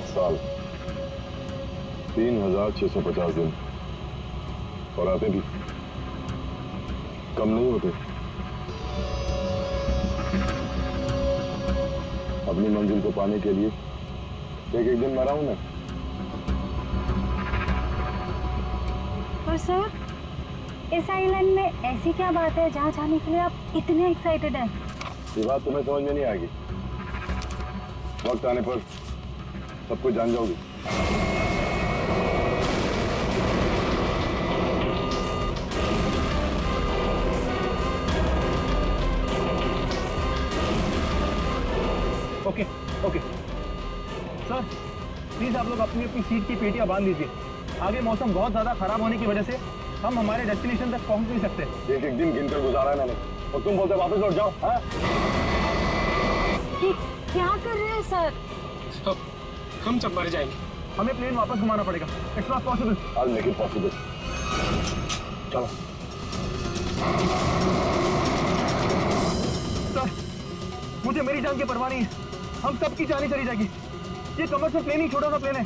साल, 3650 दिन, और आते भी कम नहीं होते। अपनी मंजिल को पाने के लिए एक एक दिन मरा हूं मैं। पर सर, इस आइलैंड में ऐसी क्या बात है जहाँ जाने के लिए आप इतने एक्साइटेड हैं? ये बात तुम्हें समझ में नहीं आएगी, वक्त आने पर सब कुछ जान जाओगी। ओके ओके सर, प्लीज आप लोग अपनी अपनी सीट की पेटियां बांध लीजिए। आगे मौसम बहुत ज्यादा खराब होने की वजह से हम हमारे डेस्टिनेशन तक पहुंच नहीं सकते। एक एक दिन गिनकर गुजारा है मैंने, और तुम बोलते वापस लौट जाओ। हाँ? क्या कर रहे हैं सर? हम सब मर जाएंगे। हमें प्लेन वापस घुमाना पड़ेगा। It's not possible. I'll make it possible. चलो। सर, मुझे मेरी जान की परवाह नहीं है। हम सबकी जान ही चली जाएगी। ये कमर्शियल प्लेन ही छोटा सा प्लेन है,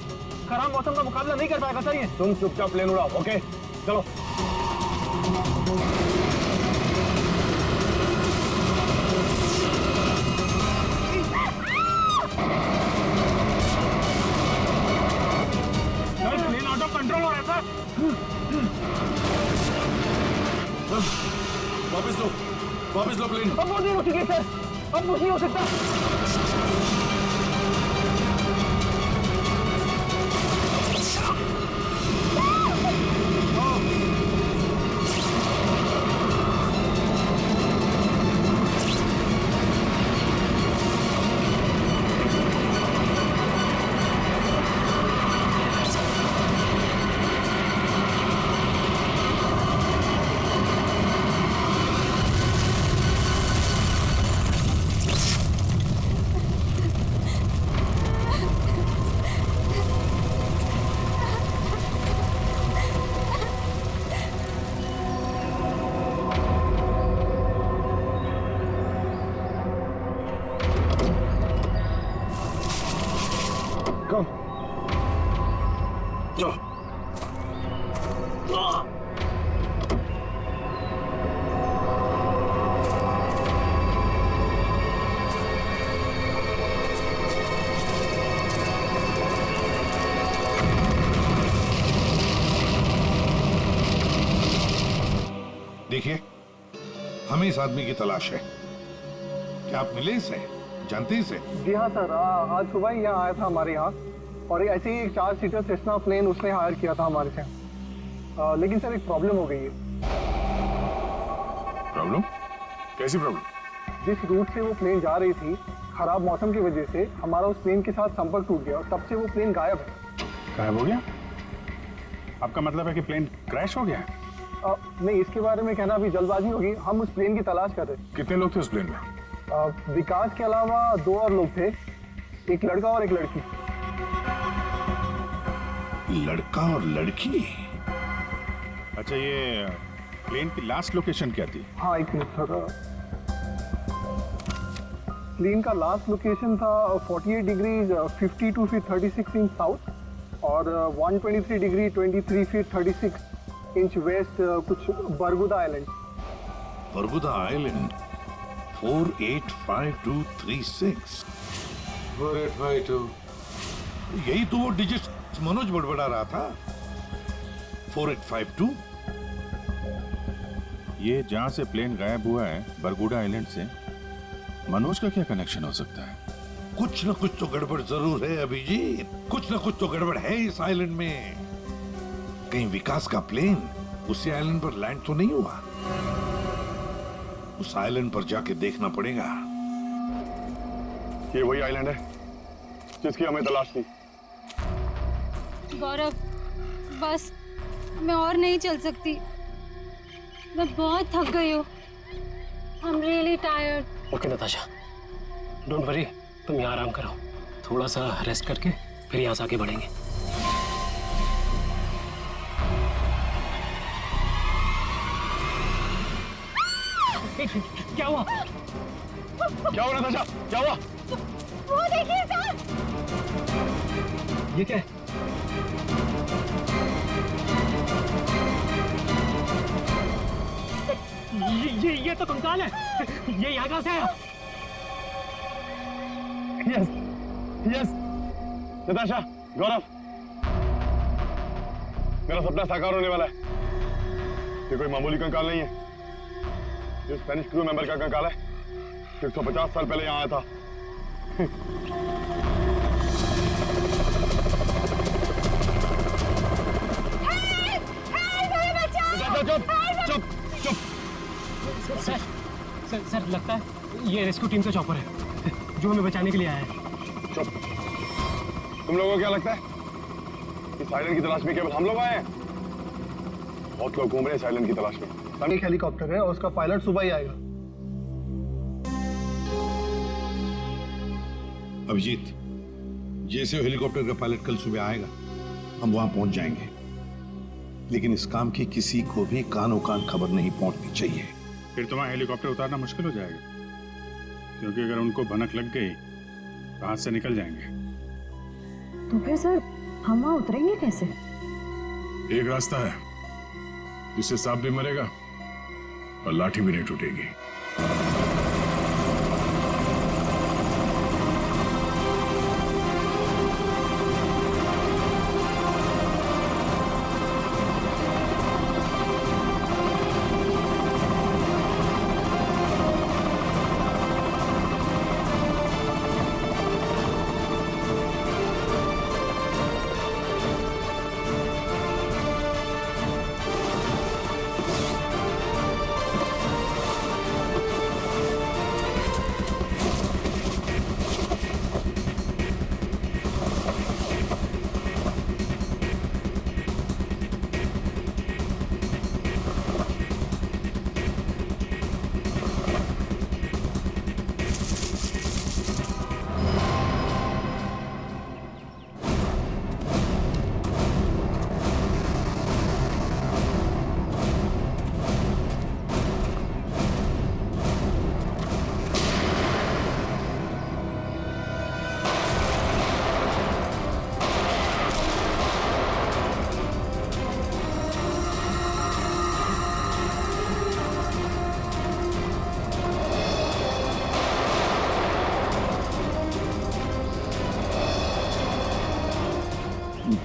खराब मौसम का मुकाबला नहीं कर पाएगा सर ये। तुम चुपचाप प्लेन उड़ाओ, ओके? चलो। प्लेन आउट ऑफ कंट्रोल हो रहा है सर। वापस लो प्लेन। अब वो नहीं हो चुकी है सर, अब कुछ नहीं हो सकता। Come. लो। देखिए, हमें इस आदमी की तलाश है। क्या आप मिले इसे? जानते हैं इसे? जी हाँ सर, आज सुबह ही यहाँ आया था हमारे यहाँ, और ऐसे ही एक 4 सीटर सेस्ना प्लेन उसने हायर किया था हमारे से। लेकिन सर एक प्रॉब्लम हो गई है। प्रॉब्लम? कैसी प्रॉब्लम? जिस रूट से वो प्लेन जा रही थी, खराब मौसम की वजह से हमारा उस प्लेन के साथ संपर्क टूट गया और तब से वो प्लेन गायब है। गायब हो गया? आपका मतलब है कि प्लेन क्रैश हो गया है? नहीं, इसके बारे में कहना अभी जल्दबाजी होगी। हम उस प्लेन की तलाश कर रहे थे। कितने लोग थे उस प्लेन में? विकास के अलावा 2 और लोग थे, एक लड़का और एक लड़की। लड़का और लड़की? अच्छा, ये प्लेन की लास्ट लोकेशन क्या थी? हाँ, एक मिनट सर। प्लेन का लास्ट लोकेशन था 48 डिग्री 52 फीट 36 इंच साउथ और 123 डिग्री 23 फीट 36 इंच वेस्ट, कुछ बरगुदा आइलैंड। बरगुदा आइलैंड 485236। 4852। यही तो वो डिजिट मनोज बड़बड़ा रहा था। 4852। ये जहां से प्लेन गायब हुआ है, बरगुडा आइलैंड से, मनोज का क्या कनेक्शन हो सकता है? कुछ न कुछ तो गड़बड़ जरूर है अभिजीत, कुछ न कुछ तो गड़बड़ है इस आइलैंड में। कहीं विकास का प्लेन उसी आइलैंड पर लैंड तो नहीं हुआ? उस आइलैंड पर जाके देखना पड़ेगा। ये वही आइलैंड है जिसकी हमें तलाश थी। गौरव, बस मैं और नहीं चल सकती। मैं बहुत थक गई हूँ। I'm really tired. Okay Natasha, don't worry, तुम यहाँ आराम करो। थोड़ा सा रेस्ट करके फिर यहाँ से आगे बढ़ेंगे। क्या हुआ? क्या हुआ नताशा? क्या हुआ? वो देखिए सर। ये क्या है? ये तो कंकाल है। ये यहाँ कहाँ से आया? यस यस नताशा, गौरव, मेरा सपना साकार होने वाला है। ये कोई मामूली कंकाल नहीं है। ये स्पेनिश क्रू मेंबर का कंकाल है, 150 साल पहले यहाँ आया था। चुप चुप चुप। सर लगता है ये रेस्क्यू टीम का चॉपर है जो हमें बचाने के लिए आया है। चुप। तुम लोगों को क्या लगता है इस आइलैंड की तलाश में केवल हम लोग आए हैं? बहुत लोग घूम रहे हैं इस आइलैंड की तलाश में। एक हेलीकॉप्टर है और उसका पायलट सुबह ही आएगा। अभिजीत, जैसे हेलीकॉप्टर का पायलट कल सुबह आएगा हम वहां पहुंच जाएंगे, लेकिन इस काम की किसी को भी कानो कान खबर नहीं पहुंचनी चाहिए। फिर तुम्हारा हेलीकॉप्टर उतारना मुश्किल हो जाएगा, क्योंकि अगर उनको भनक लग गई तो हाथ से निकल जाएंगे। तो फिर सर हम वहां उतरेंगे कैसे? एक रास्ता है जिससे सांप भी मरेगा और लाठी भी नहीं टूटेगी।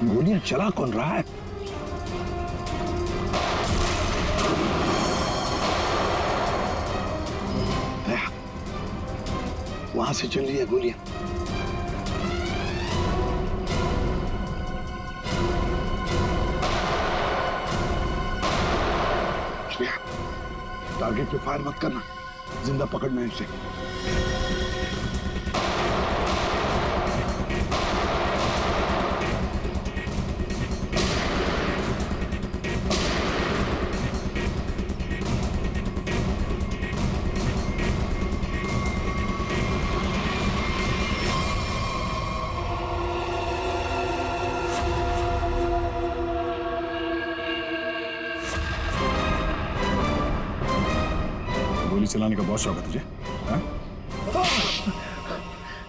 गोलियां चला कौन रहा है? वहां से चल रही है गोलियां। टारगेट पे फायर मत करना, जिंदा पकड़ना है उसे। गोली चलाने का बहुत शौक है तुझे, हाँ?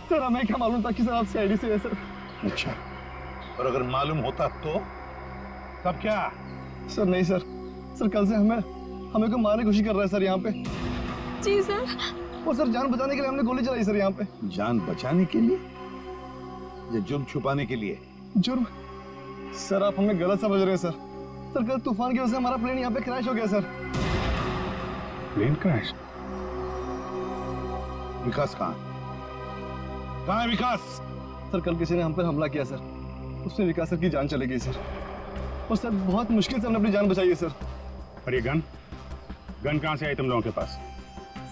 सर हमें क्या मालूम था कि सर आप सीआईडी से है सर। अच्छा, और अगर मालूम होता तो तब क्या? सर नहीं सर, सर कल से हमें को मारने की कोशिश कर रहा है सर यहाँ पे। जी सर। वो सर जान बचाने के लिए हमने गोली चलाई सर यहाँ पे। जान बचाने के लिए या जुर्म छुपाने के लिए? जुर्म? सर आप हमें गलत समझ रहे हैं सर। सर कल तूफान की वजह से हमारा प्लेन यहाँ पे क्रैश हो गया सर। Plane crash? विकास कहाँ है विकास? सर कल किसी ने हम पर हमला किया सर, उसमें विकास सर की जान चली गई सर। और सर बहुत मुश्किल से हमने अपनी जान बचाई है सर। और ये गन कहाँ से आई तुम लोगों के पास?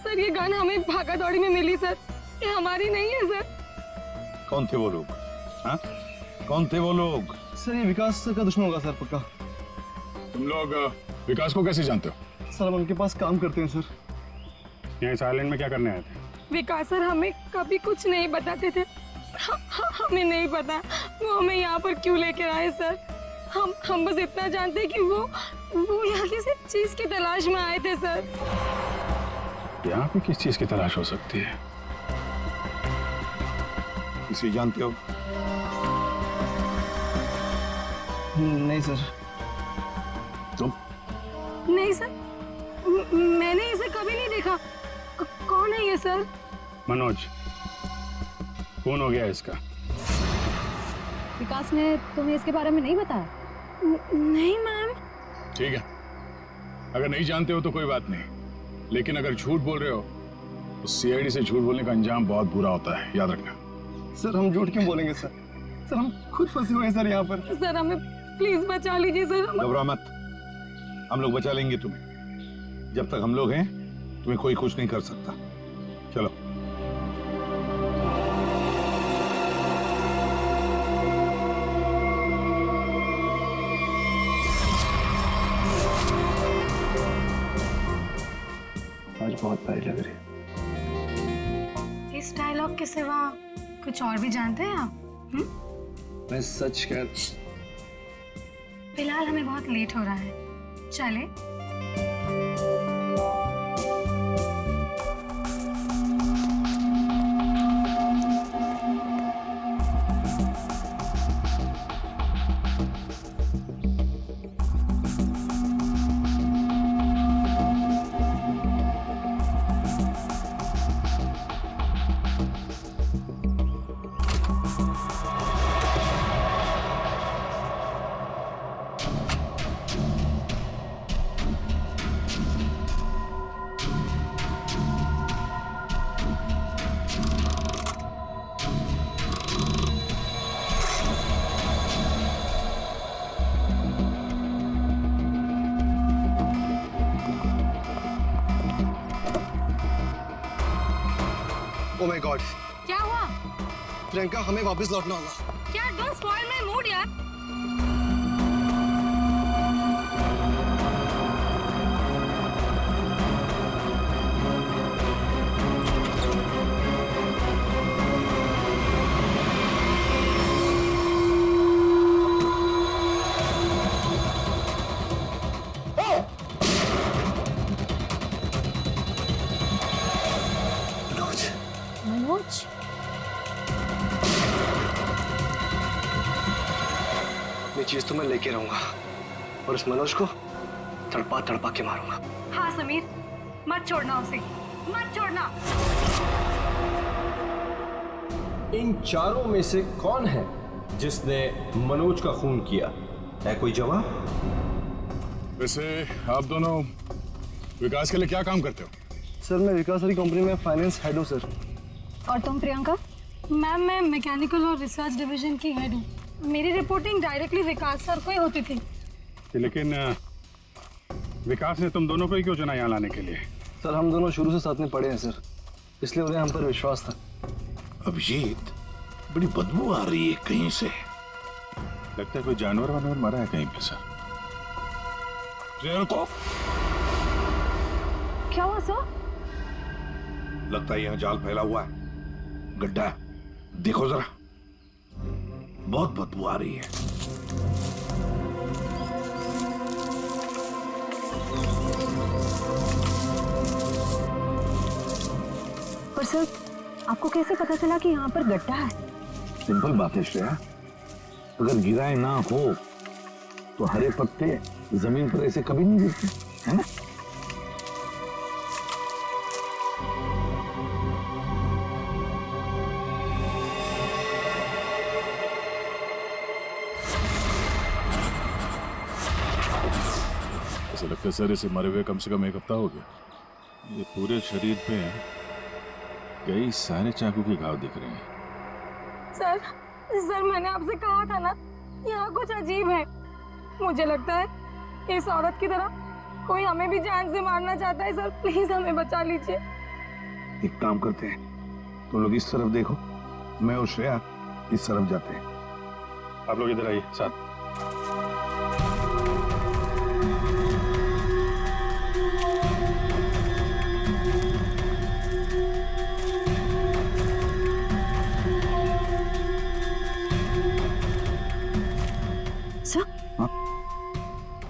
सर ये गन हमें भागा दौड़ी में मिली सर, ये हमारी नहीं है सर। कौन थे वो लोग? हाँ, कौन थे वो लोग? सर ये विकास सर का दुश्मन होगा सर पक्का। तुम लोग विकास को कैसे जानते हो? सर हम उनके पास काम करते हैं सर। यहाँ इस आइलैंड में क्या करने आए थे? विकास सर हमें कभी कुछ नहीं बताते थे। हमें नहीं पता वो हमें यहाँ पर क्यों लेकर आए सर। हम बस इतना जानते हैं कि वो यहाँ किसी चीज की तलाश में आए थे सर। यहाँ पे किस चीज की तलाश हो सकती है? इसे जानते हो? नहीं सर। तुम? नहीं सर, मैंने इसे कभी नहीं देखा। कौन है ये सर? मनोज, कौन हो गया इसका? विकास ने तुम्हें इसके बारे में नहीं बताया? नहीं मैम। ठीक है, अगर नहीं जानते हो तो कोई बात नहीं, लेकिन अगर झूठ बोल रहे हो तो सीआईडी से झूठ बोलने का अंजाम बहुत बुरा होता है, याद रखना। सर हम झूठ क्यों बोलेंगे सर? सर हम खुद फंसे हुए हैं सर यहाँ पर। सर हमें प्लीज बचा लीजिए सर। घबरा मत, हम लोग बचा लेंगे तुम्हें। जब तक हम लोग हैं तुम्हें कोई कुछ नहीं कर सकता। चलो। आज बहुत प्यारी लग रही है। इस डायलॉग के सिवा कुछ और भी जानते हैं आप? मैं सच कह। फिलहाल हमें बहुत लेट हो रहा है, चले? Oh my God! क्या हुआ? प्रियंका, हमें वापस लौटना होगा। क्या? डोंट स्पॉइल माय मूड यार। मनोज, ये चीज तो मैं लेके रहूंगा और इस मनोज को तड़पा तड़पा के मारूंगा। हाँ समीर, मत छोड़ना उसे, मत छोड़ना। इन चारों में से कौन है जिसने मनोज का खून किया? है कोई जवाब? वैसे आप दोनों विकास के लिए क्या काम करते हो? सर मैं विकास वाली कंपनी में फाइनेंस हेड हूँ सर। और तुम प्रियंका? मैम मैं मैकेनिकल और रिसर्च डिवीजन की हेड हूँ। मेरी रिपोर्टिंग डायरेक्टली विकास सर को ही होती थी। लेकिन विकास ने तुम दोनों को ही क्यों चुना यहाँ लाने के लिए? सर हम दोनों शुरू से साथ में पढ़े हैं सर, इसलिए उन्हें हम पर विश्वास था। अभिजीत, बड़ी बदबू आ रही है कहीं से। लगता है कोई जानवर वानवर मरा है कहीं पे सर। को क्या हुआ सर? लगता है यहाँ जाल फैला हुआ है, गड्ढा है। देखो जरा, बहुत बदबू आ रही है। पर सर आपको कैसे पता चला कि यहाँ पर गड्ढा है? सिंपल बात है श्रेया, अगर गिराए ना हो तो हरे पत्ते जमीन पर ऐसे कभी नहीं गिरते, है ना? ऐसा लगता है सर इसे मरे हुए कम से कम 1 हफ्ता हो गया। ये पूरे शरीर पे कई सारे चाकू के घाव दिख रहे हैं। सर मैंने आपसे कहा था ना, यहाँ कुछ अजीब है। मुझे लगता है इस औरत की तरह कोई हमें भी जान से मारना चाहता है। सर प्लीज हमें बचा लीजिए। एक काम करते हैं, तुम लोग इस तरफ देखो, मैं और श्रेया इस तरफ जाते हैं। आप लोग इधर आइए साथ।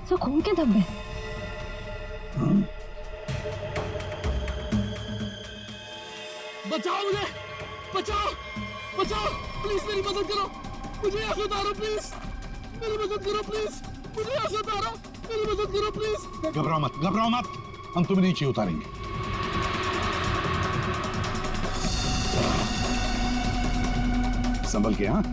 सर खून के धब्बे। बचाओ मुझे, बचाओ, बचाओ, प्लीज मेरी मदद करो, मुझे यहाँ से उतारो प्लीज। मेरी मदद करो प्लीज, मुझे यहाँ से उतारो, मेरी मदद करो प्लीज। घबराओ मत, घबराओ मत, हम तुम्हें नीचे उतारेंगे। संभल के, हाँ?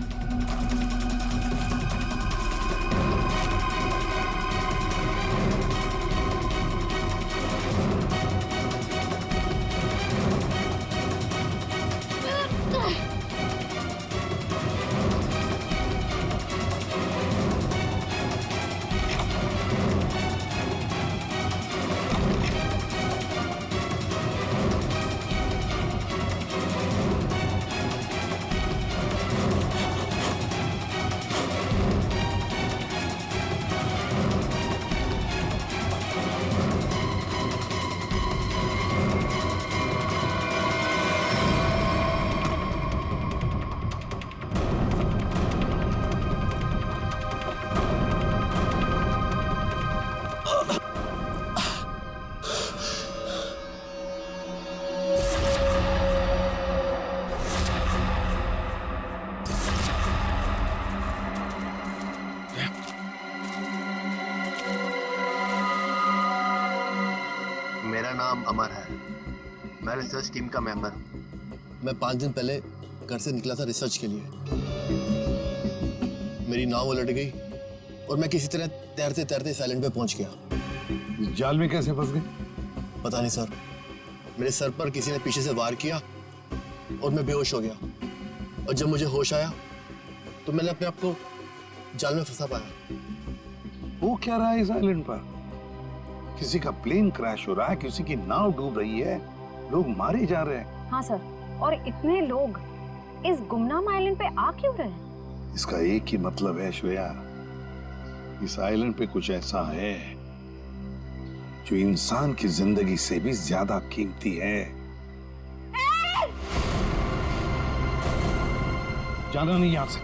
मेरा नाम अमर है, मैं रिसर्च टीम का मेंबर हूँ। मैं 5 दिन पहले घर से निकला था रिसर्च के लिए। मेरी नाव उलट गई और मैं किसी तरह तैरते तैरते इस आइलैंड पे पहुंच गया। जाल में कैसे फंस गए? पता नहीं सर, मेरे सर पर किसी ने पीछे से वार किया और मैं बेहोश हो गया। और जब मुझे होश आया तो मैंने अपने आप को जाल में फंसा पाया। वो क्या रहा है इस आइलैंड पर? किसी का प्लेन क्रैश हो रहा है, किसी की नाव डूब रही है, लोग मारे जा रहे हैं। हाँ सर, और इतने लोग इस गुमनाम आइलैंड पे आ क्यों रहे हैं? इसका एक ही मतलब है श्रेया, इस आइलैंड पे कुछ ऐसा है जो इंसान की जिंदगी से भी ज्यादा कीमती है। जाना नहीं यहां से।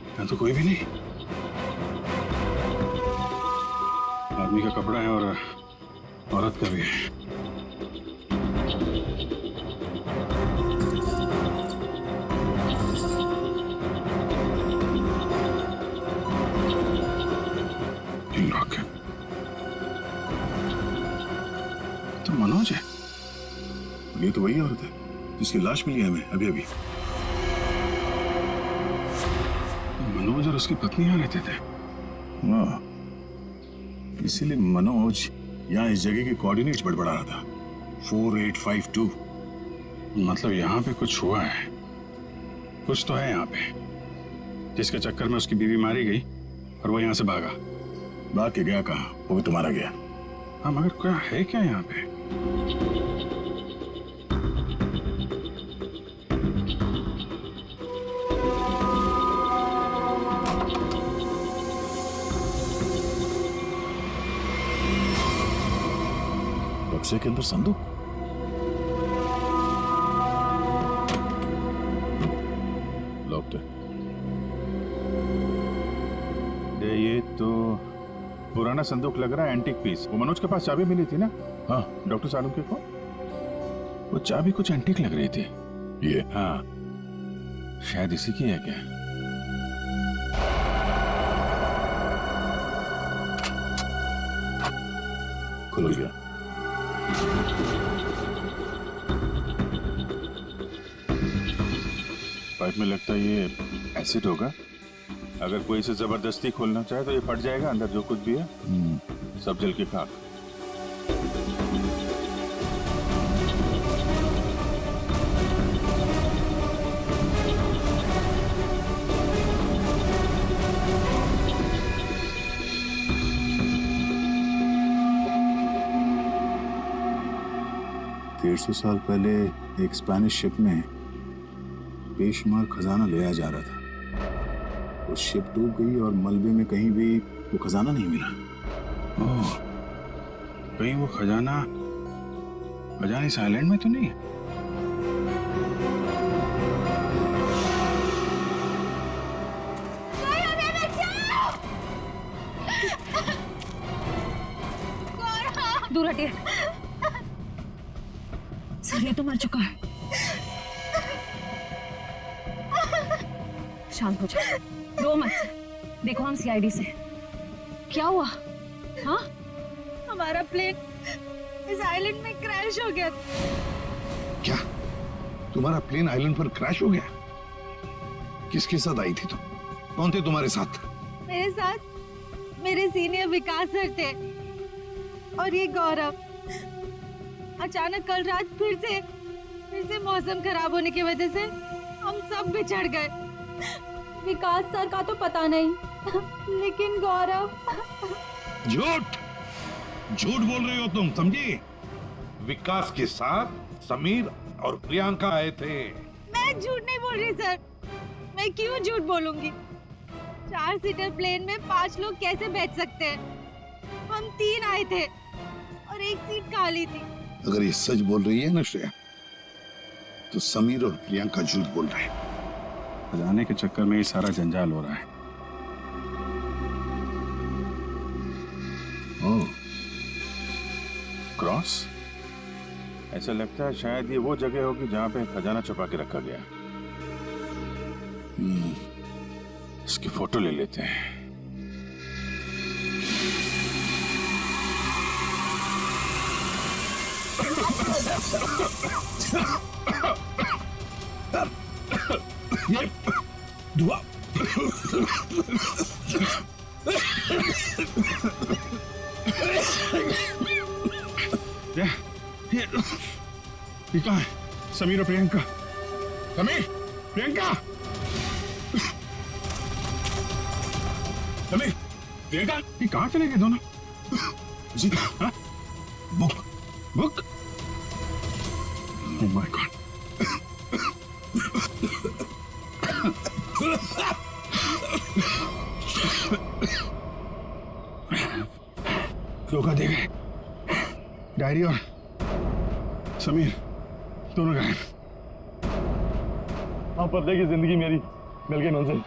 यहाँ तो कोई भी नहीं। आदमी का कपड़ा है और औरत का भी है। लॉक है। तो मनोज है। ये तो वही औरत है जिसकी लाश मिली है हमें अभी अभी। मनोज और उसकी पत्नी यहाँ रहते थे। हाँ, इसीलिए मनोज यहाँ इस जगह के कोऑर्डिनेट्स बड़बड़ा रहा था। 4852। मतलब यहाँ पे कुछ हुआ है, कुछ तो है यहाँ पे, जिसके चक्कर में उसकी बीवी मारी गई और वो यहाँ से भागा। भाग के गया कहाँ? वो भी तुम्हारा गया। हाँ, मगर क्या है क्या यहाँ पे? बक्से के अंदर संदूक। लॉक्ड है। ये तो पुराना संदूक लग रहा है, एंटीक पीस। वो मनोज के पास चाबी मिली थी ना? हाँ, डॉक्टर सालुंके को। वो चाबी कुछ एंटीक लग रही थी। ये हाँ, शायद इसी की है क्या? खुल गया। पाइप में लगता है ये एसिड होगा। अगर कोई इसे जबरदस्ती खोलना चाहे तो ये फट जाएगा। अंदर जो कुछ भी है सब जल के खाक। सौ साल पहले एक स्पेनिश शिप में बेशुमार खजाना ले आया जा रहा था। वो शिप डूब गई और मलबे में कहीं भी वो खजाना नहीं मिला। ओह, कहीं वो खजाना इस आइलैंड में तो नहीं है? दूर हटिए, ये तो मर चुका है। शांत हो जाओ, रो मत। देखो हम सीआईडी से। क्या हुआ? हाँ, हमारा प्लेन इस आइलैंड में क्रैश हो गया। क्या तुम्हारा प्लेन आइलैंड पर क्रैश हो गया? किसके साथ आई थी तुम? कौन थे तुम्हारे साथ? मेरे साथ मेरे सीनियर विकास सर थे और ये गौरव। अचानक कल रात फिर से मौसम खराब होने की वजह से हम सब बिछड़ गए। विकास सर का तो पता नहीं, लेकिन गौरव। झूठ बोल रही हो तुम, समझी? विकास के साथ समीर और प्रियंका आए थे। मैं झूठ नहीं बोल रही सर, मैं क्यों झूठ बोलूंगी? 4 सीटर प्लेन में 5 लोग कैसे बैठ सकते हैं? हम 3 आए थे और 1 सीट खाली थी। अगर ये सच बोल रही है ना श्रेया, तो समीर और प्रियंका झूठ बोल रहे हैं। खजाने के चक्कर में ये सारा जंजाल हो रहा है। ओह, क्रॉस? ऐसा लगता है शायद ये वो जगह होगी जहां पे खजाना छुपा के रखा गया। इसकी फोटो ले लेते हैं। ये धुआं ये कहाँ है? समीर और प्रियंका। समीर, प्रियंका, समीर, प्रियंका, ये कहाँ चले गए दोनों? जी, हाँ? बुक? Oh my God. धोखा दे गए। डायरी और समीर दोनों गायब। हाँ, पर्दे की जिंदगी मेरी मिल गई मंजिल।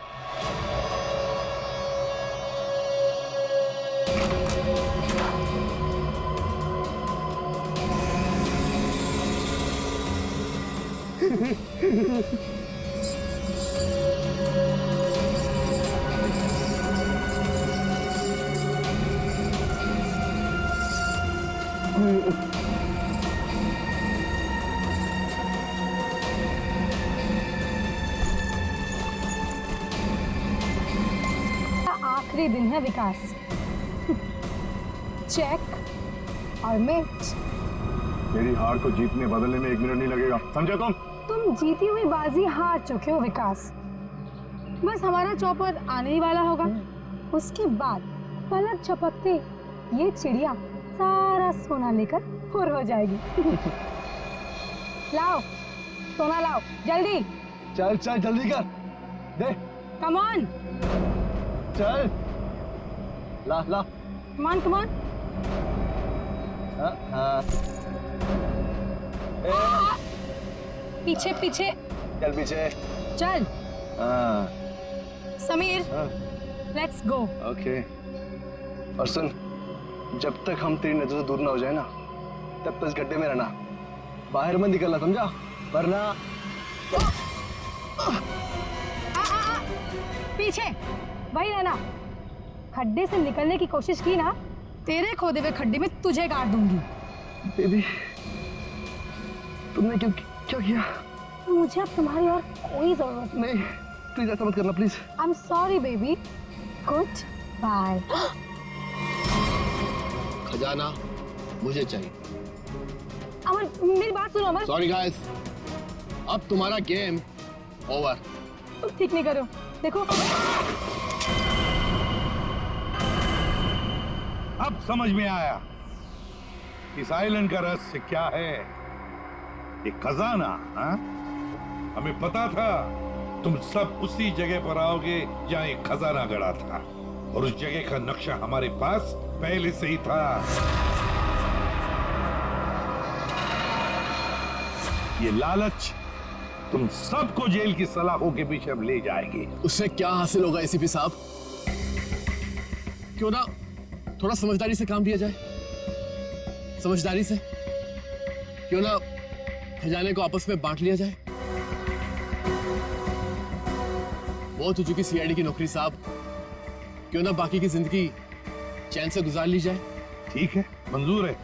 आखिरी दिन है विकास। चेक और मिट। मेरी हार को जीतने बदलने में 1 मिनट नहीं लगेगा, समझे तुम? तुम जीती हुई बाजी हार चुके हो विकास। बस हमारा चौपर आने ही वाला होगा। उसके बाद पलक झपकते ये चिड़िया सारा सोना लेकर फुर हो जाएगी। लाओ सोना, लाओ जल्दी। चल चल जल्दी कर दे। कम ऑन, चल ला ला। Come on, come on. पीछे पीछे चल पीछे चल। Sameer, let's go. ओके। और सुन, जब तक हम तेरी नजर से दूर ना हो जाए ना, तब तक इस गड्ढे में रहना, बाहर मत निकलना, समझा? वरना पीछे वही रहना। खड्डे से निकलने की कोशिश की ना, तेरे खोदे हुए खड्डे में तुझे गाड़ दूंगी। बेबी, तुमने क्यों किया? मुझे अब तुम्हारी और कोई जरूरत नहीं, प्लीज ऐसा मत करना, please. I am sorry baby. Goodbye. खजाना मुझे चाहिए। अमर, मेरी बात सुनो अमर। सॉरी गाइस, अब तुम्हारा गेम ओवर। तुम ठीक नहीं करो, देखो। अब समझ में आया इस आइलैंड का रहस्य क्या है। ये खजाना, हाँ? हमें पता था तुम सब उसी जगह पर आओगे जहां ये खजाना गड़ा था, और उस जगह का नक्शा हमारे पास पहले से ही था। ये लालच तुम सबको जेल की सलाखों के पीछे अब ले जाएगी। उससे क्या हासिल होगा एसीपी साहब? क्यों ना थोड़ा समझदारी से काम लिया जाए। समझदारी से क्यों ना खजाने को आपस में बांट लिया जाए। बहुत हो चुकी सीआईडी की नौकरी साहब, क्यों ना बाकी की जिंदगी चैन से गुजार ली जाए। ठीक है, मंजूर है,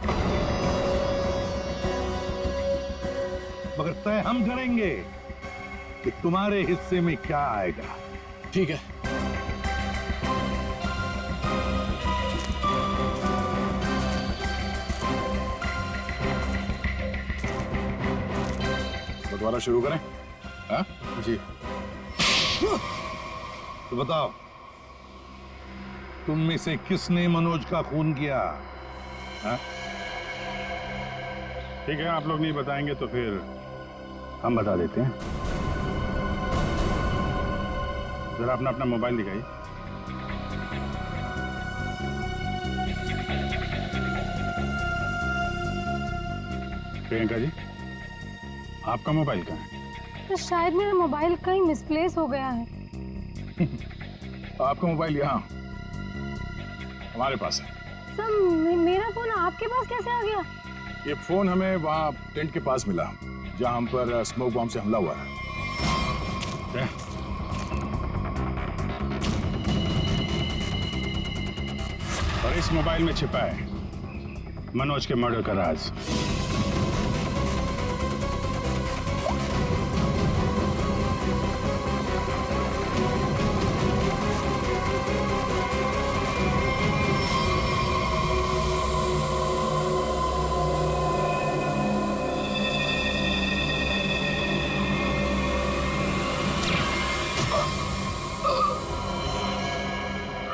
मगर तय हम करेंगे कि तुम्हारे हिस्से में क्या आएगा। ठीक है। बंटवारा शुरू करें? हाँ जी। तो बताओ, तुम में से किसने मनोज का खून किया? हाँ? ठीक है, आप लोग नहीं बताएंगे तो फिर हम बता देते हैं। जरा अपना अपना मोबाइल दिखाइए। प्रियंका जी, आपका मोबाइल कहाँ है? तो शायद मेरा मोबाइल कहीं मिसप्लेस हो गया है। आपका मोबाइल यहाँ हमारे पास है। सर मेरा फोन आपके पास कैसे आ गया? ये फोन हमें वहाँ टेंट के पास मिला जहाँ हम पर स्मोक बॉम्ब से हमला हुआ है। क्या? और इस मोबाइल में छिपा है मनोज के मर्डर का राज।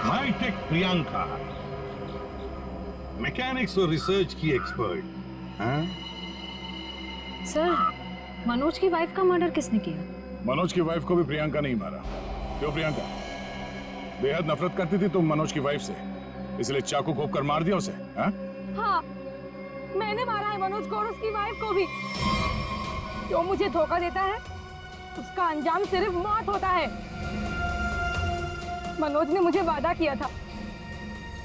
हाईटेक प्रियंका, मैकेनिक्स और रिसर्च की एक्सपर्ट। हाँ? सर, मनोज की वाइफ का मर्डर किसने किया? मनोज की वाइफ को भी प्रियंका नहीं मारा। क्यों प्रियंका? बेहद नफरत करती थी तुम मनोज की वाइफ से, इसलिए चाकू घोंप कर मार दिया उसे? हाँ? हाँ, मैंने मारा है मनोज को और उसकी वाइफ को भी। जो मुझे धोखा देता है उसका अंजाम सिर्फ मौत होता है। मनोज ने मुझे वादा किया था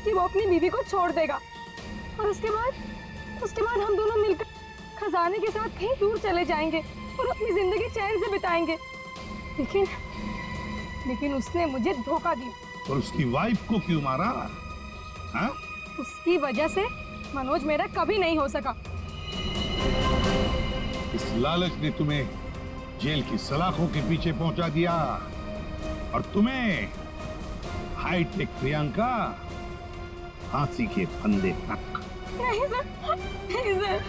कि वो अपनी बीवी को छोड़ देगा और उसके बाद हम दोनों मिलकर खजाने के साथ कहीं दूर चले जाएंगे और अपनी जिंदगी चैन से बिताएंगे। लेकिन उसने मुझे धोखा दिया। और उसकी वाइफ को क्यों मारा? हाँ? उसकी वजह से मनोज मेरा कभी नहीं हो सका। इस लालच ने तुम्हें जेल की सलाखों के पीछे पहुंचा दिया और तुम्हें हाईटेक प्रियंका फांसी के फंदे तक। नहीं सर, नहीं सर।